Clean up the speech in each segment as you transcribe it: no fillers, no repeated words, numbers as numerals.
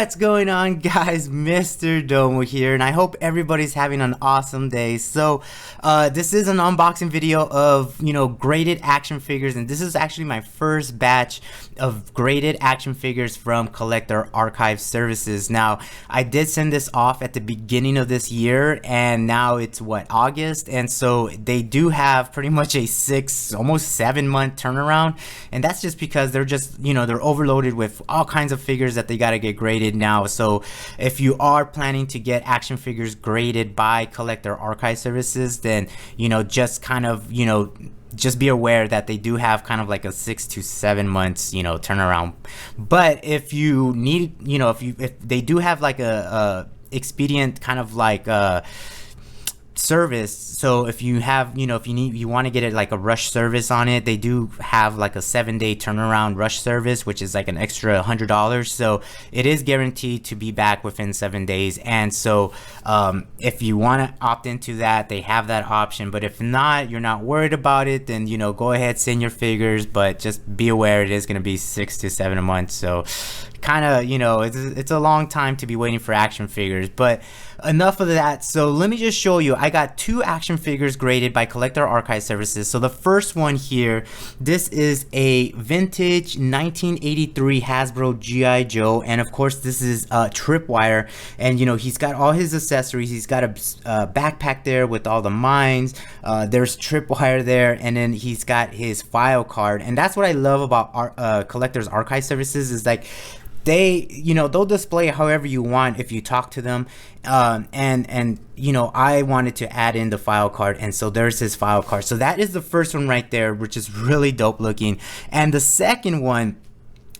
What's going on, guys? Mr. Domo here, and I hope everybody's having an awesome day. So this is an unboxing video of graded action figures, and this is actually my first batch of graded action figures from Collector Archive Services. Now, I did send this off at the beginning of this year, and now it's August, and so they do have pretty much a 6 almost 7 month turnaround, and that's just because they're just they're overloaded with all kinds of figures that they got to get graded now. So if you are planning to get action figures graded by Collector Archive Services, then just kind of just be aware that they do have kind of like a 6 to 7 months turnaround. But if you need if they do have like a expedient kind of like service, so if you have if you want to get it like a rush service on it, they do have like a 7-day turnaround rush service, which is like an extra $100. So it is guaranteed to be back within 7 days, and so if you want to opt into that, they have that option. But if not, you're not worried about it, then go ahead, send your figures, but just be aware it is going to be 6 to 7 months. So kind of it's a long time to be waiting for action figures. But enough of that. So let me just show you. I got 2 action figures graded by Collector Archive Services. So the first one here, this is a vintage 1983 Hasbro G.I. Joe, and of course this is tripwire, and he's got all his accessories. He's got a backpack there with all the mines, there's tripwire there, and then he's got his file card. And that's what I love about Collector's Archive Services, is like they'll display however you want if you talk to them. I wanted to add in the file card, and so there's his file card. So that is the first one right there, which is really dope looking. And the second one,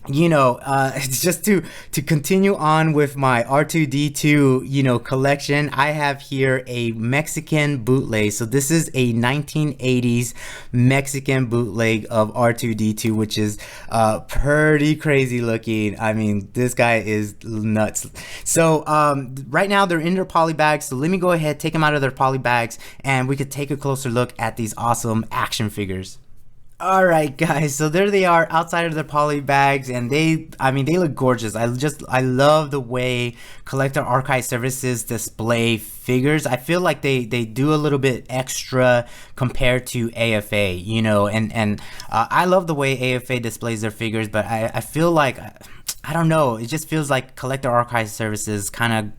it's just to continue on with my R2-D2 collection. I have here a Mexican bootleg. So this is a 1980s Mexican bootleg of R2-D2, which is pretty crazy looking. I mean, this guy is nuts. So right now they're in their poly bags, so let me go ahead, take them out of their poly bags, and we could take a closer look at these awesome action figures. Alright guys, so there they are outside of the poly bags, and they look gorgeous. I love the way Collector Archive Services display figures. I feel like they do a little bit extra compared to AFA, and I love the way AFA displays their figures, but I feel like, I don't know, it just feels like Collector Archive Services kind of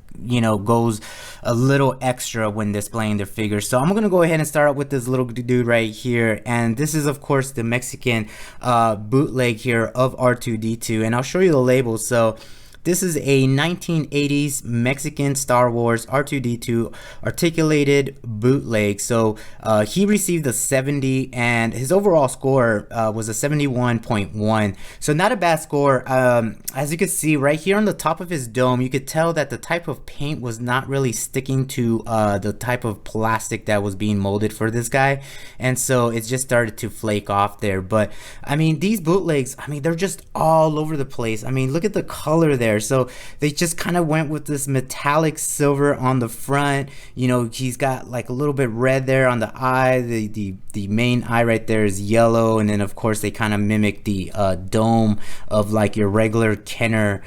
goes a little extra when displaying their figures. So I'm gonna go ahead and start out with this little dude right here, and this is of course the Mexican bootleg here of R2-D2, and I'll show you the label. So this is a 1980s Mexican Star Wars R2-D2 articulated bootleg. So he received a 70, and his overall score was a 71.1. So not a bad score. As you can see right here on the top of his dome, you could tell that the type of paint was not really sticking to the type of plastic that was being molded for this guy, and so it just started to flake off there. But I mean, these bootlegs, they're just all over the place. Look at the color there. So they just kind of went with this metallic silver on the front. He's got like a little bit red there on the eye. The main eye right there is yellow, and then of course they kind of mimic the dome of like your regular Kenner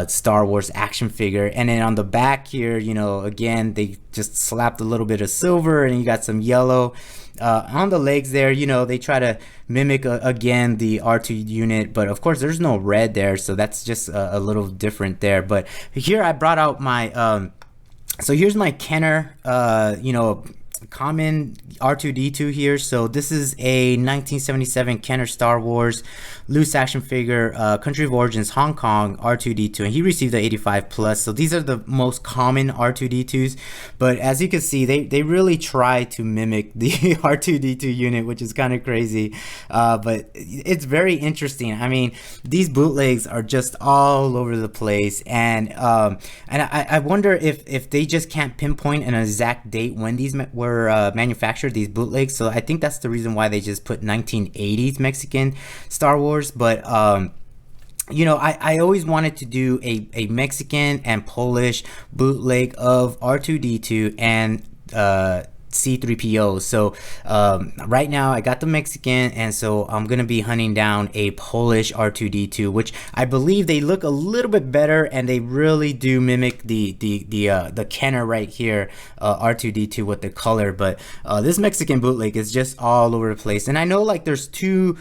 Star Wars action figure. And then on the back here, again, they just slapped a little bit of silver, and you got some yellow. On the legs there, they try to mimic again the R2 unit, but of course there's no red there, so that's just a little different there. But here I brought out my so here's my Kenner common R2-D2 here. So this is a 1977 Kenner Star Wars loose action figure, country of origins Hong Kong, R2-D2, and he received the 85 plus. So these are the most common R2-D2s, but as you can see, they really try to mimic the R2-D2 unit, which is kind of crazy, but it's very interesting. These bootlegs are just all over the place, and I wonder if they just can't pinpoint an exact date when these were manufactured, these bootlegs. So I think that's the reason why they just put 1980s Mexican Star Wars. But I always wanted to do a Mexican and Polish bootleg of R2-D2, and C3PO. So right now I got the Mexican, and so I'm gonna be hunting down a Polish R2D2, which I believe they look a little bit better, and they really do mimic the Kenner right here, R2D2 with the color. But this Mexican bootleg is just all over the place, and I know like there's two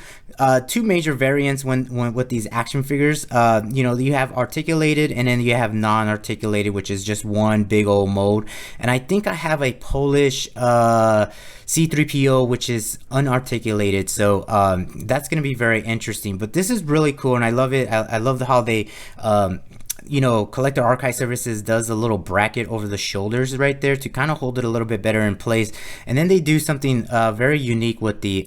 major variants when with these action figures. You know, you have articulated, and then you have non-articulated, which is just one big old mold. And I think I have a Polish C3PO, which is unarticulated, so that's going to be very interesting. But this is really cool, and I love it. I love how they you know, Collector Archive Services does a little bracket over the shoulders right there to kind of hold it a little bit better in place. And then they do something very unique with the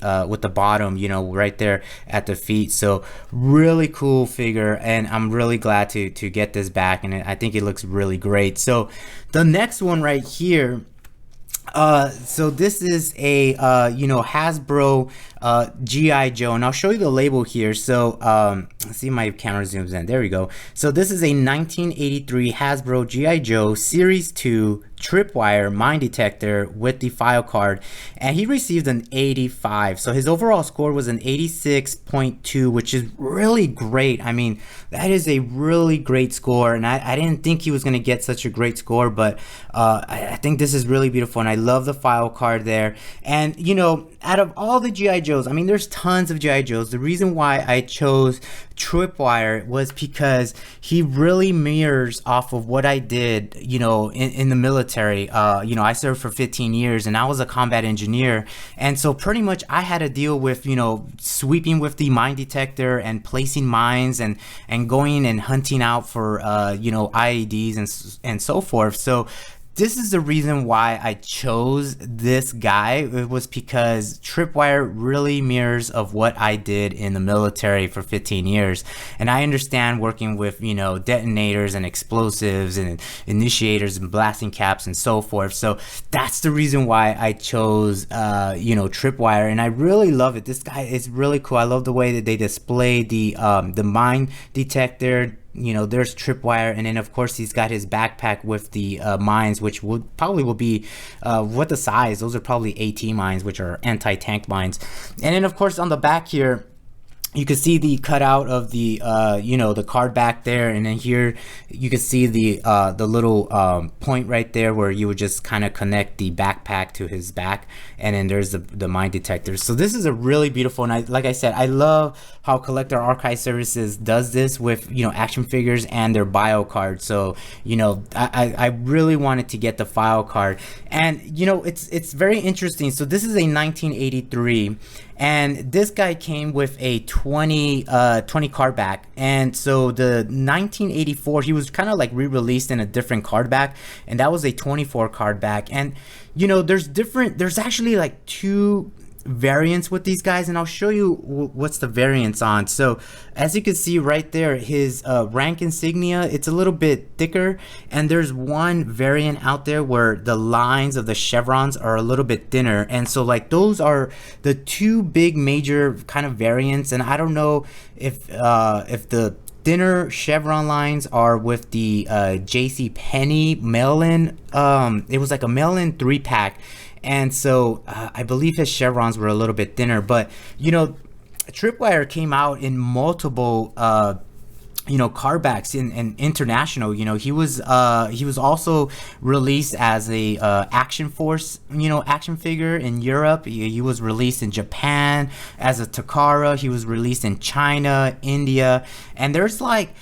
bottom, you know, right there at the feet. So really cool figure, and I'm really glad to get this back, and I think it looks really great. So the next one right here, so this is a you know, Hasbro G.I. Joe, and I'll show you the label here. So let's see, my camera zooms in, there we go. So this is a 1983 Hasbro G.I. Joe Series 2 tripwire mine detector with the file card, and he received an 85. So his overall score was an 86.2, which is really great. I mean, that is a really great score, and I didn't think he was going to get such a great score, but I think this is really beautiful, and I love the file card there. And you know, out of all the G.I. Joes, I mean, there's tons of G.I. Joes. The reason why I chose Tripwire was because he really mirrors off of what I did, you know, in the military. You know, I served for 15 years, and I was a combat engineer, and so pretty much I had to deal with, you know, sweeping with the mine detector and placing mines and going and hunting out for you know, IEDs and so forth. So this is the reason why I chose this guy. It was because Tripwire really mirrors of what I did in the military for 15 years. And I understand working with, you know, detonators and explosives and initiators and blasting caps and so forth. So that's the reason why I chose, you know, Tripwire. And I really love it. This guy is really cool. I love the way that they display the mine detector. You know, there's Tripwire, and then of course he's got his backpack with the mines, which will be what the size, those are probably AT mines, which are anti-tank mines. And then of course on the back here, you can see the cutout of the you know, the card back there, and then here you can see the little point right there where you would just kind of connect the backpack to his back, and then there's the mine detector. So this is a really beautiful, and like I said, I love how Collector Archive Services does this with, you know, action figures and their bio card. So you know, I really wanted to get the file card, and you know, it's very interesting. So this is a 1983, and this guy came with a 20 card back. And so the 1984, he was kind of like re-released in a different card back, and that was a 24 card back. And you know, there's actually like two variants with these guys, and I'll show you what's the variants on. So as you can see right there, his rank insignia, it's a little bit thicker, and there's one variant out there where the lines of the chevrons are a little bit thinner. And so like those are the two big major kind of variants, and I don't know if the thinner chevron lines are with the JC Penney mail-in. It was like a mail-in 3-pack, and so I believe his chevrons were a little bit thinner. But you know, Tripwire came out in multiple you know, card backs in international. You know, he was also released as a Action Force, you know, action figure in Europe. He was released in Japan as a Takara. He was released in China, India, and there's like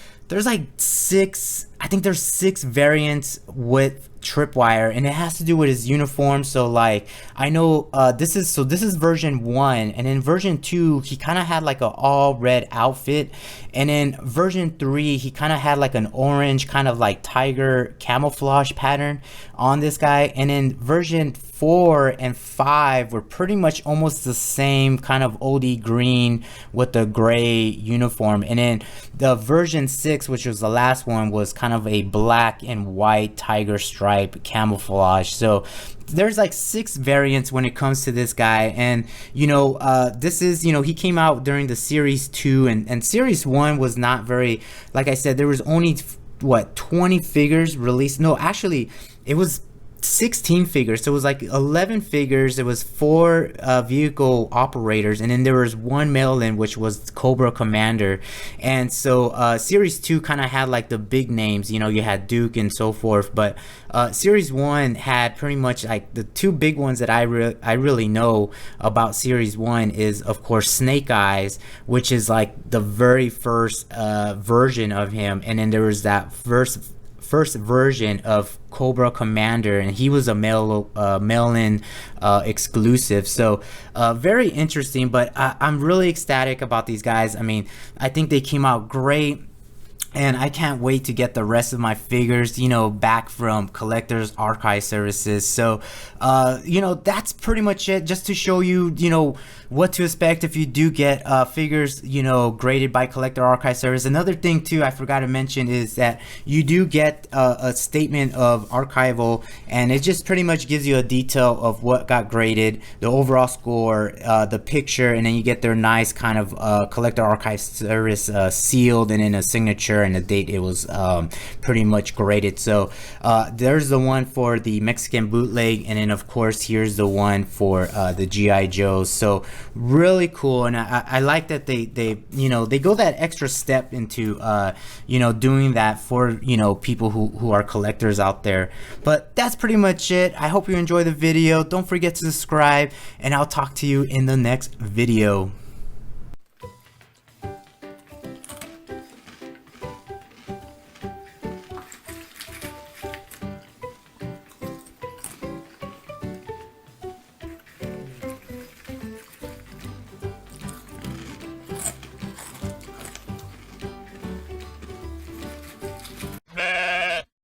six, I think there's 6 variants with Tripwire, and it has to do with his uniform. So like, I know this is version 1, and in version 2 he kind of had like an all red outfit, and in version 3 he kind of had like an orange kind of like tiger camouflage pattern on this guy, and in version 4 and 5 were pretty much almost the same kind of OD green with the gray uniform, and then the version 6, which was the last one, was kind of a black and white tiger stripe camouflage. So there's like 6 variants when it comes to this guy. And you know, this is, you know, he came out during the series 2, and series 1 was not very, like I said, there was only what, 20 figures released. No, actually it was 16 figures, so it was like 11 figures. There was 4 vehicle operators, and then there was 1 mail-in, which was Cobra Commander. And so series 2 kind of had like the big names, you know, you had Duke and so forth, but series 1 had pretty much like the 2 big ones that I really know about series 1 is, of course, Snake Eyes, which is like the very first version of him, and then there was that first version of Cobra Commander, and he was a mail-in exclusive. So very interesting, but I'm really ecstatic about these guys. I mean, I think they came out great, and I can't wait to get the rest of my figures, you know, back from Collectors Archive Services. So you know, that's pretty much it, just to show you, you know, what to expect if you do get figures, you know, graded by Collector Archive Service. Another thing too I forgot to mention is that you do get a statement of archival, and it just pretty much gives you a detail of what got graded, the overall score, the picture, and then you get their nice kind of Collector Archive Service sealed, and then a signature and the date it was pretty much graded. So there's the one for the Mexican bootleg, and then of course here's the one for the G.I. Joes. So really cool, and I like that they you know, they go that extra step into you know, doing that for, you know, people who are collectors out there. But that's pretty much it. I hope you enjoy the video. Don't forget to subscribe, and I'll talk to you in the next video.